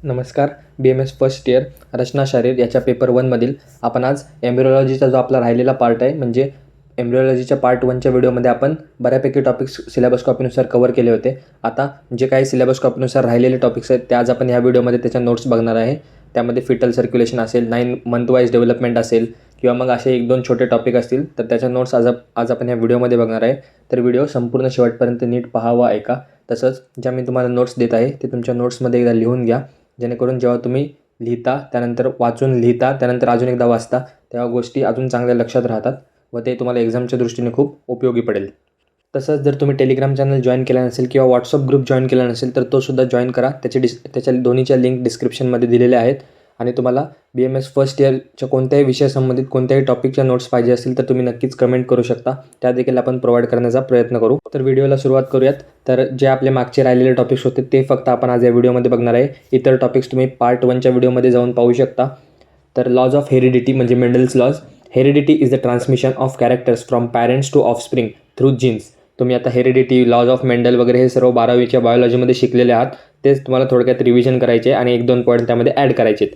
नमस्कार. BMS first year रचना शारीर याच्या paper 1मधील आपण आज एम्ब्रिओलॉजीचा जो आपला राहिलेला पार्ट आहे, म्हणजे एम्ब्रिओलॉजीच्या पार्ट 1च्या व्हिडिओमध्ये आपण बऱ्यापैकी टॉपिक्स सिलेबस कॉपीनुसार कव्हर केले होते. आता जे काही सिलेबस कॉपीनुसार राहिलेले टॉपिक्स आहेत ते आज आपण ह्या व्हिडिओमध्ये त्याच्या नोट्स बघणार आहे. त्यामध्ये फिटल सर्क्युलेशन असेल, 9 मंथ वाईज डेव्हलपमेंट असेल किंवा मग असे 1-2 छोटे टॉपिक असतील, तर त्याच्या नोट्स आज आपण ह्या व्हिडिओमध्ये बघणार आहे. तर व्हिडिओ संपूर्ण शेवटपर्यंत नीट पहा व ऐका. तसंच ज्या मी तुम्हाला नोट्स देत आहे ते तुमच्या नोट्समध्ये एकदा लिहून घ्या, जेणेकरून जेव्हा तुम्ही लिहिता, त्यानंतर वाचून लिहिता, त्यानंतर अजून एकदा वाचता, तेव्हा गोष्टी अजून चांगल्या लक्षात राहतात व ते तुम्हाला एक्झामच्या दृष्टीने खूप उपयोगी पडेल. तसंच जर तुम्ही टेलिग्राम चॅनल जॉईन केला नसेल किंवा व्हॉट्सअप ग्रुप जॉईन केला नसेल तर तोसुद्धा जॉईन करा. त्याच्या दोन्हीच्या लिंक डिस्क्रिप्शनमध्ये दिलेल्या आहेत. आणि तुम्हाला BMS फर्स्ट इयरच्या कोणत्याही विषयासंबंधित कोणत्याही टॉपिकच्या नोट्स पाहिजे असतील तर तुम्ही नक्कीच कमेंट करू शकता. त्या देखील आपण प्रोव्हाइड करण्याचा प्रयत्न करू. तर व्हिडिओला सुरुवात करूयात. तर जे आपले मागचे राहिलेले टॉपिक्स होते ते फक्त आपण आज या व्हिडिओमध्ये बघणार आहे. इतर टॉपिक्स तुम्ही पार्ट 1च्या व्हिडिओमध्ये जाऊन पाहू शकता. तर लॉज ऑफ हेरिडिटी म्हणजे Mendel's laws. Heredity is the transmission of characters from parents to offspring through genes. तुम्ही आता हेरिडिटी, लॉज ऑफ मेंडल वगैरे हे सर्व 12वीच्या बायोलॉजीमध्ये शिकलेले आहात. तेच तुम्हाला थोडक्यात रिव्हिजन करायचे आणि 1-2 पॉईंट त्यामध्ये ॲड करायचे.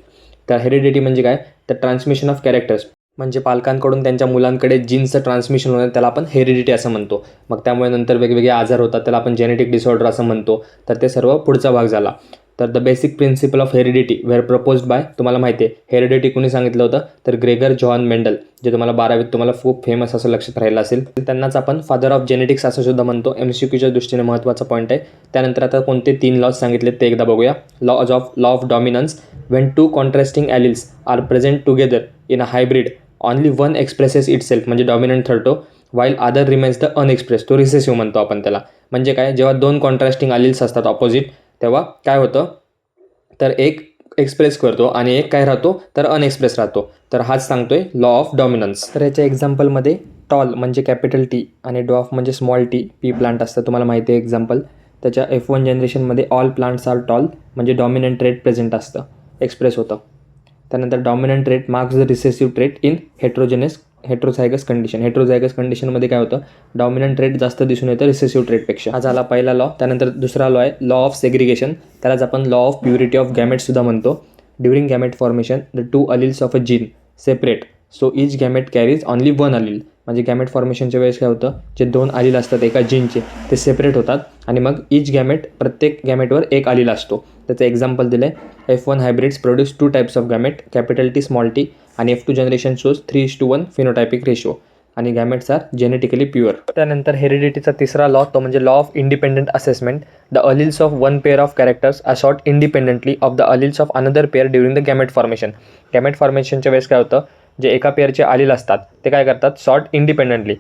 तर हेरिडिटी म्हणजे काय? तर ट्रान्समिशन ऑफ कॅरेक्टर्स म्हणजे पालकांकडून त्यांच्या मुलांकडे जीन्सचं ट्रान्समिशन होणं, त्याला आपण हेरिडिटी असं म्हणतो. मग त्यामुळे नंतर वेगवेगळे आजार होतात, त्याला आपण जेनेटिक डिसऑर्डर असं म्हणतो. तर ते सर्व पुढचा भाग झाला. तर the basic principle of heredity were proposed by, तुम्हाला माहिती आहे हेरिडिटी कुणी सांगितलं होतं? तर ग्रेगर जॉन मेंडल, जे तुम्हाला 12वीत तुम्हाला खूप फेमस असं लक्षात राहिलं असेल. त्यांनाच आपण फादर ऑफ जेनेटिक्स असं सुद्धा म्हणतो. MCQच्या दृष्टीने महत्त्वाचा पॉईंट आहे. त्यानंतर आता कोणते 3 लॉज सांगितले ते एकदा बघूया. Law of dominance. When two contrasting alleles are present together in a hybrid, only one expresses itself म्हणजे डॉमिनंट ठरतो, while other remains the unexpressed. तो रिसेसिव्ह म्हणतो आपण त्याला. म्हणजे काय? जेव्हा 2 कॉन्ट्रास्टिंग अलिल्स असतात ऑपोजिट, तेव्हा काय होतं? तर एक एक्सप्रेस करतो आणि एक काय राहतो? तर अनएक्सप्रेस राहतो. तर हाच सांगतोय लॉ ऑफ डॉमिनन्स. तर याच्या एक्झाम्पलमध्ये टॉल म्हणजे कॅपिटल T आणि ड्वार्फ म्हणजे स्मॉल t, पी प्लांट असतं, तुम्हाला माहिती आहे एक्झाम्पल. त्याच्या F1 जनरेशनमध्ये ऑल प्लांट्स आर टॉल म्हणजे डॉमिनंट ट्रेट प्रेझेंट असतं, एक्सप्रेस होतं. त्यानंतर dominant trait marks the recessive trait in heterozygous condition. Heterozygous कंडिशनमध्ये काय होतं? डॉमिनंट ट्रेट जास्त दिसून येतं रिसेसिव्ह ट्रेटपेक्षा. हा झाला पहिला लॉ. त्यानंतर दुसरा लॉ आहे लॉ ऑफ सेग्रिगेशन. त्यालाच आपण लॉ ऑफ प्युरिटी ऑफ गॅमेटसुद्धा म्हणतो. During gamete formation the 2 alleles of a gene separate, so each gamete carries only 1 allele. म्हणजे गॅमेट फॉर्मेशनच्या वेळेस काय होतं? जे 2 अलिल असतात एका जीनचे ते सेपरेट होतात आणि मग इच गॅमेट, प्रत्येक गॅमेटवर 1 अलिल असतो. त्याचं एक्झाम्पल दिलं आहे F1 hybrids produce 2 types of gamete, capital T small t, आणि F2 generation shows 3:1 phenotypic ratio आणि गॅमेट्स आर जेनेटिकली प्युअर. त्यानंतर हेरिडिटीचा तिसरा लॉ तो म्हणजे law of independent assessment. The alleles of one pair of characters assort independently of the alleles of another pair during the gamete formation. Gamete फॉर्मेशनच्या वेळेस काय होतं? जे एका पेअरचे अलिल असतात ते काय करतात? सॉर्ट इंडिपेंडंटली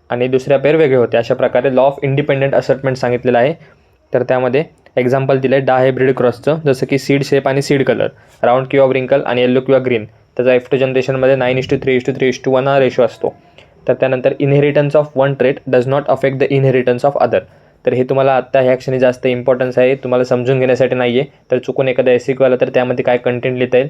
आणि दुसऱ्या पेअर वेगळे होते. अशा प्रकारे लॉ ऑफ इंडिपेंडंट असर्टमेंट सांगितलेलं आहे. तर त्यामध्ये एक्झाम्पल दिलं आहे डायहायब्रिड क्रॉसचं, जसं की सीड शेप आणि सीड कलर, राऊंड किंवा व्रिंकल आणि येलो किंवा ग्रीन. त्याचा F2 जनरेशनमध्ये 9:3:3:1 हा रेशो असतो. तर त्यानंतर inheritance of one trait does not affect the inheritance of other. तर हे तुम्हाला आत्ता ह्या क्षणी जास्त इम्पॉर्टन्स आहे, तुम्हाला समजून घेण्यासाठी नाही आहे. तर चुकून एखादा SQ आला तर त्यामध्ये काय कंटेंट लिहिता येईल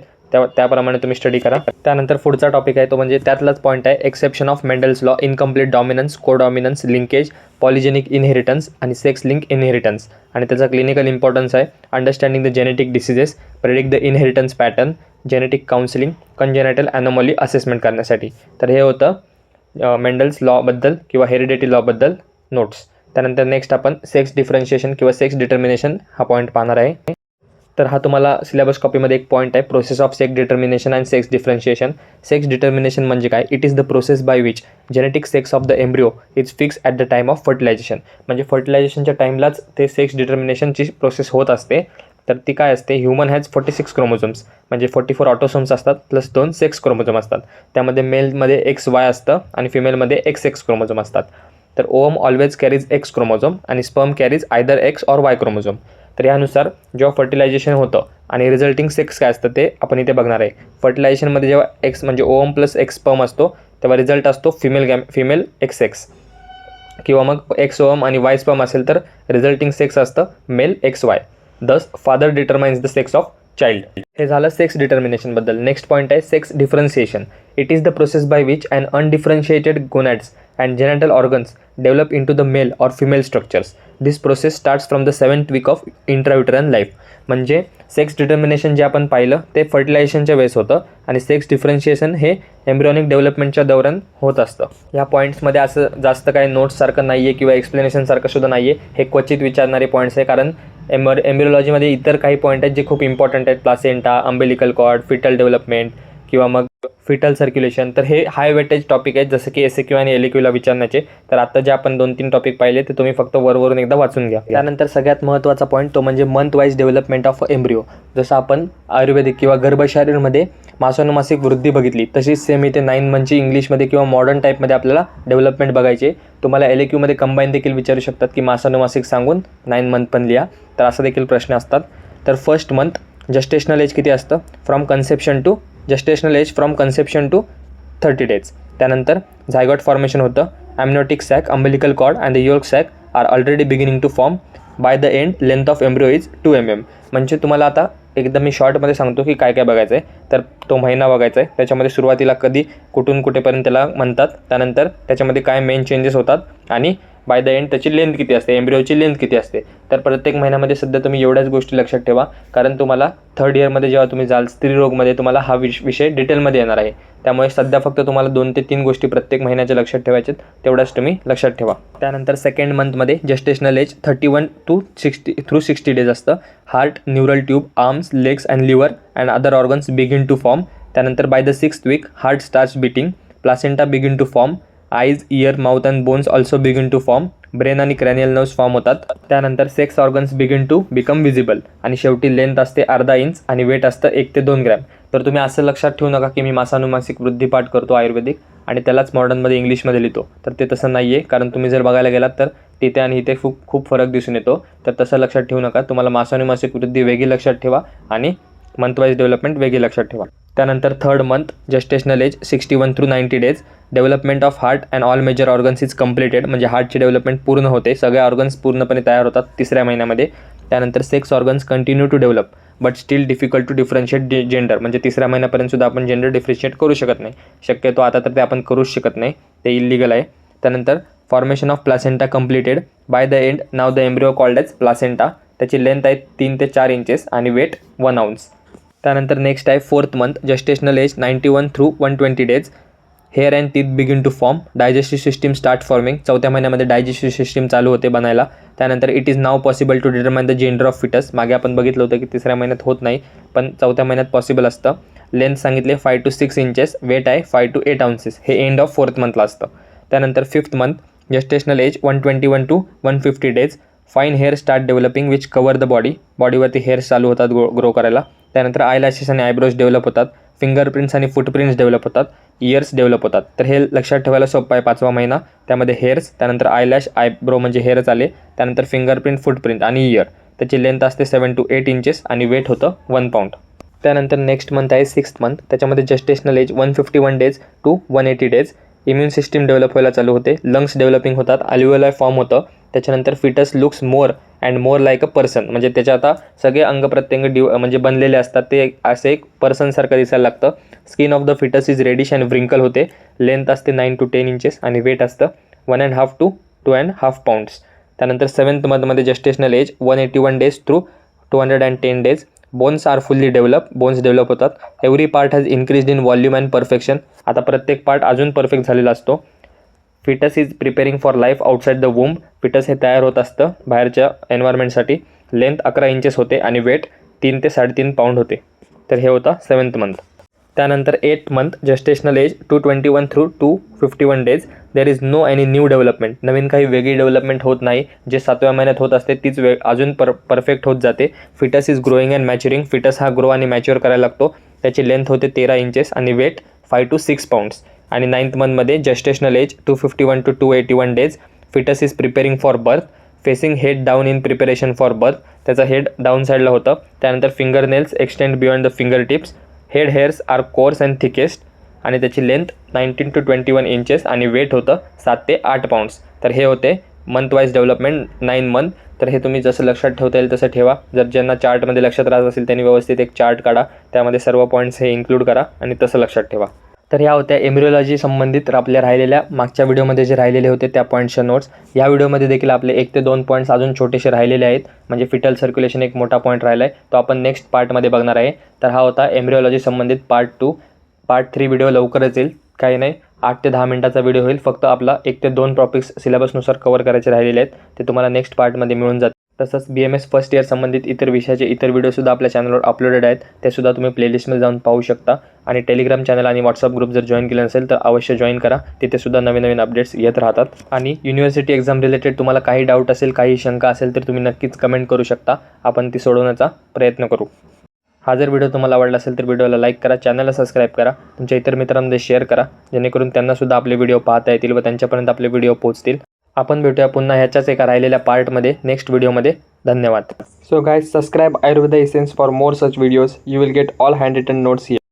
त्याप्रमाणे तुम्ही स्टडी करा. त्यानंतर पुढचा टॉपिक आहे तो म्हणजे त्यातलाच पॉईंट आहे exception of Mendel's law, incomplete dominance, codominance, linkage, polygenic inheritance आणि सेक्स लिंक इनहेरिटन्स. आणि त्याचा क्लिनिकल इम्पॉर्टन्स आहे understanding the genetic diseases, predict the inheritance pattern, genetic counselling, congenital anomaly assessment करण्यासाठी. तर हे होतं मेंडल्स लॉबद्दल किंवा हेरिडिटी लॉबद्दल नोट्स. त्यानंतर नेक्स्ट आपण सेक्स डिफरन्शिएशन किंवा सेक्स डिटर्मिनेशन हा पॉईंट पाहणार आहे. तर हा तुम्हाला सिलेबस कॉपीमध्ये एक पॉईंट आहे, process of sex determination and sex differentiation. Sex determination म्हणजे काय? It is the process by which genetic sex of the embryo is fix at the time of fertilization. म्हणजे फर्टिलायझेशनच्या टाईमलाच ते सेक्स डिटर्मिनेशनची प्रोसेस होत असते. तर ती काय असते? ह्युमन हॅज 46 क्रोमोझोम्स म्हणजे 44 ऑटोसोम्स असतात प्लस 2 सेक्स क्रोमोझोम असतात. त्यामध्ये मेलमध्ये XY असतं आणि फिमेलमध्ये XX क्रोमोझोम असतात. तर ओम ऑलवेज कॅरीज X क्रोमोझोम आणि स्पर्म कॅरीज आयदर X और Y क्रोमोझोम. तर यानुसार जेव्हा फर्टिलायझेशन होतं आणि रिझल्टिंग सेक्स काय असतं ते आपण इथे बघणार आहे. फर्टिलायझेशनमध्ये जेव्हा X म्हणजे ओम प्लस X स्पर्म असतो तेव्हा रिझल्ट असतो फिमेल XX, किंवा मग X ओम आणि Y स्पर्म असेल तर रिझल्टिंग सेक्स असतं male XY. Thus father determines the sex of child. हे झालं सेक्स डिटर्मिनेशनबद्दल. नेक्स्ट पॉईंट आहे sex differentiation. It is the process by which un undifferentiated gonads and genital organs develop into the male और female structures. This process starts from the 7th week of intrauterine life. म्हणजे sex determination जे आपण पाहिलं ते फर्टिलायझेशनच्या वेळेस होतं आणि sex differentiation हे एम्ब्रियॉनिक डेव्हलपमेंटच्या दौरान होत असतं. ह्या पॉईंट्समध्ये असं जास्त काही नोट्ससारखं नाही आहे किंवा एक्सप्लेनेशनसारखं सुद्धा नाही आहे. हे क्वचित विचारणारे पॉईंट्स आहे, कारण एम्ब्रियोलॉजीमध्ये इतर काही पॉईंट आहेत जे खूप इम्पॉर्टंट आहेत. Placenta, umbilical cord, fetal development किंवा मग फिटल सर्क्युलेशन. तर हे हाय वेटेज टॉपिक आहेत जसं की SAQ आणि LAQला विचारण्याचे. तर आता जे आपण 2-3 टॉपिक पाहिले ते तुम्ही फक्त वरवरून एकदा वाचून घ्या. त्यानंतर सगळ्यात महत्त्वाचा पॉईंट तो म्हणजे month wise development of embryo. जसं आपण आयुर्वेदिक किंवा गर्भशरीरमध्ये मासानुमासिक वृद्धी बघितली, तशीच सेम इथे 9 मंथची इंग्लिशमध्ये किंवा मॉडर्न टाईपमध्ये आपल्याला डेव्हलपमेंट बघायचे. तुम्हाला LAQमध्ये कंबाईन देखील विचारू शकतात की मासानुमासिक सांगून 9 मंथ पण लिहा. तर असा देखील प्रश्न असतात. तर फर्स्ट मंथ जस्टेशनल एज किती असतं? From conception to gestational age from conception to 30 days. त्यानंतर झायगॉट फॉर्मेशन होतं. Amniotic sac, umbilical cord and the yolk sac are already beginning to form. By the end length of embryo is 2 mm. म्हणजे तुम्हाला आता एकदम मी शॉर्टमध्ये सांगतो की काय काय बघायचं आहे. तर तो महिना बघायचा आहे, त्याच्यामध्ये सुरुवातीला कधी कुठून कुठेपर्यंत त्याला म्हणतात, त्यानंतर त्याच्यामध्ये काय मेन चेंजेस होतात आणि बाय द एंड त्याची लेंथ किती असते, एम्ब्रियोची लेंथ किती असते. तर प्रत्येक महिन्यामध्ये सध्या तुम्ही एवढ्याच गोष्टी लक्षात ठेवा, कारण तुम्हाला 3rd इयरमध्ये जेव्हा तुम्ही जाल स्त्रीरोगमध्ये तुम्हाला हा विषय डिटेलमध्ये येणार आहे. त्यामुळे सध्या फक्त तुम्हाला 2 ते 3 गोष्टी प्रत्येक महिन्याच्या लक्षात ठेवायच्यात, तेवढ्याच तुम्ही लक्षात ठेवा. त्यानंतर सेकंड मंथमध्ये जस्टेशनल एज 31 to 60 days असतं. Heart, neural tube, arms, legs and liver and other organs begin to form. त्यानंतर by the 6th week heart starts beating, placenta begin to form, eyes, ear, mouth and bones also begin to form, brain आणि cranial nerves form होतात. त्यानंतर sex organs begin to become visible आणि शेवटी length असते अर्धा inch आणि weight असतं 1 ते 2 ग्रॅम. तर तुम्ही असं लक्षात ठेवू नका की मी मासानुमासिक वृद्धिपाठ करतो आयुर्वेदिक आणि त्यालाच मॉडर्नमध्ये इंग्लिशमध्ये लिहितो. तर ते तसं नाही आहे, कारण तुम्ही जर बघायला गेलात तर तिथे आणि इथे खूप फरक दिसून येतो. तर तसं लक्षात ठेवू नका. तुम्हाला मासानुमासिक वृद्धी वेगळी लक्षात ठेवा आणि मंथ वाईज डेव्हलपमेंट वेगळी लक्षात ठेवा. त्यानंतर 3rd month gestational age 61 through 90 days. Development of heart and all major organs is completed. म्हणजे हार्टची डेव्हलपमेंट पूर्ण होते, सगळे ऑर्गन्स पूर्णपणे तयार होतात 3ऱ्या महिन्यामध्ये. त्यानंतर sex organs continue to develop but still difficult to differentiate gender. म्हणजे 3ऱ्या महिन्यापर्यंत सुद्धा आपण जेंडर डिफरन्शिएट करू शकत नाही. शक्यतो आता तर ते आपण करूच शकत नाही, ते इलिगल आहे. त्यानंतर formation of placenta completed. By the end now the embryo called as placenta. त्याची लेंथ आहे 3 ते 4 inches आणि वेट 1 ounce. त्यानंतर नेक्स्ट आहे 4th month gestational age 91 through 120 days. Hair and teeth begin to form, digestive system start forming. 4थ्या महिन्यामध्ये digestive system चालू होते बनायला. त्यानंतर it is now possible to determine the gender of fetus. मागे आपण बघितलं होतं की 3ऱ्या महिन्यात होत नाही, पण 4थ्या महिन्यात पॉसिबल असतं. लेंथ सांगितले 5 to 6 inches, वेट आहे 5 to 8 ounces. हे एंड ऑफ 4th मंथला असतं. त्यानंतर 5th month gestational age 121 to 150 days. Fine hair start developing which cover the body. बॉडीवरती हेअर्स चालू होतात ग्रो करायला. त्यानंतर आयलॅशेस आणि आयब्रोज डेव्हलप होतात. फिंगरप्रिंट्स आणि फुटप्रिंट्स डेव्हलप होतात. इयर्स डेव्हलप होतात. तर हे लक्षात ठेवायला सोपं आहे. 5वा महिना, त्यामध्ये हेअर्स, त्यानंतर आयलॅश, आयब्रो म्हणजे हेअरच आले, त्यानंतर फिंगरप्रिंट, फुटप्रिंट आणि इयर. त्याची लेंथ असते 7 to 8 inches आणि वेट होतं 1 pound. त्यानंतर नेक्स्ट मंथ आहे 6th मंथ. त्याच्यामध्ये gestational age 151 days to 180 days. Immune system develop व्हायला चालू होते. लंग्स डेव्हलपिंग होतात. अल्व्हिओलाई फॉर्म होतं. त्याच्यानंतर fetus looks more and more like a person. म्हणजे त्याच्या आता सगळे अंगप्रत्यंग म्हणजे बनलेले असतात, ते असे एक पर्सनसारखं दिसायला लागतं. Skin of the fetus is reddish and wrinkle होते. लेंथ असते 9 to 10 inches आणि वेट असतं 1.5 to 2.5 pounds. त्यानंतर 7th मंथमध्ये gestational age 181 days through 210 days. Bones are fully develop. Bones develop होतात. Every part has increased in volume and perfection. आता प्रत्येक part अजून परफेक्ट झालेला असतो. Fetus is preparing for life outside the womb. Fetus हे तयार होत असतं बाहेरच्या एन्व्हायरमेंटसाठी. लेंथ 11 inches होते आणि वेट 3 ते 3.5 pound होते. तर हे होता 7th मंथ. त्यानंतर 8th month gestational age 221 through 251 days. There is no any new development. नवीन काही वेगळी डेव्हलपमेंट होत नाही. जे 7व्या महिन्यात होत असते तीच अजून परफेक्ट होत जाते. Fetus is growing and maturing. Fetus हा ग्रो आणि मॅच्युअर करायला लागतो. त्याची लेंथ होते 13 inches आणि वेट 5 to 6 pounds. आणि 9th मंथमध्ये gestational age 251 to 281 days. Fetus is preparing for birth. Facing head down in preparation for birth. त्याचं हेड डाऊन साईडला होतं. त्यानंतर finger nails extend beyond the finger tips. Head hairs are coarse and thickest आणि त्याची length 19 to 21 inches आणि weight होतं 7 ते 8 pounds. तर हे होते मंथ वाईज डेव्हलपमेंट 9 मंथ. तर हे तुम्ही जसं लक्षात ठेवता येईल तसं ठेवा. जर ज्यांना चार्टमध्ये लक्षात राहत असेल त्यांनी व्यवस्थित एक चार्ट काढा, त्यामध्ये सर्व पॉईंट्स हे इन्क्लूड करा आणि तसं लक्षात ठेवा. तर ह्या होत्या एम्ब्रिओलॉजी संबंधित आपल्या राहिलेल्या मागच्या व्हिडिओमध्ये जे राहिलेले होते त्या पॉईंट्सच्या नोट्स. या व्हिडिओमध्ये देखील आपले 1 ते 2 पॉईंट्स अजून छोटेसे राहिलेले आहेत. म्हणजे फिटल सर्क्युलेशन एक मोठा पॉईंट राहिला आहे, तो आपण नेक्स्ट पार्टमध्ये बघणार आहे. तर हा होता एम्ब्रिओलॉजी संबंधित पार्ट 2. पार्ट 3 व्हिडिओ लवकरच येईल. काही नाही, 8 ते 10 मिनिटाचा व्हिडिओ होईल. फक्त आपला 1 ते 2 टॉपिक्स सिलेबसनुसार कव्हर करायचे राहिलेले आहेत, ते तुम्हाला नेक्स्ट पार्टमध्ये मिळून जातील. तसंच BMS फर्स्ट इयर संबंधित इतर विषयाचे इतर व्हिडिओसुद्धा आपल्या चॅनलवर अपलोडेड आहेत. ते सुद्धा तुम्ही प्लेलिस्टमध्ये जाऊन पाहू शकता. आणि टेलिग्राम चॅनल आणि व्हॉट्सअप ग्रुप जर जॉईन केलं नसेल तर अवश्य जॉईन करा. तिथे सुद्धा नवीन नवीन अपडेट्स येत राहतात. आणि युनिव्हर्सिटी एक्झाम रिलेटेड तुम्हाला काही डाऊट असेल, काही शंका असेल तर तुम्ही नक्कीच कमेंट करू शकता. आपण ती सोडवण्याचा प्रयत्न करू. हा जर व्हिडिओ तुम्हाला आवडला असेल तर व्हिडिओला लाईक करा, चॅनलला सबस्क्राईब करा, तुमच्या इतर मित्रांमध्ये शेअर करा, जेणेकरून त्यांनासुद्धा आपले व्हिडिओ पाहता येतील व त्यांच्यापर्यंत आपले व्हिडिओ पोहोचतील. आपण भेटूया पुन्हा ह्याच्याच एका राहिलेल्या पार्टमध्ये नेक्स्ट व्हिडिओमध्ये. धन्यवाद. So guys, subscribe Ayurveda Essence for more such videos. You will get all handwritten notes here.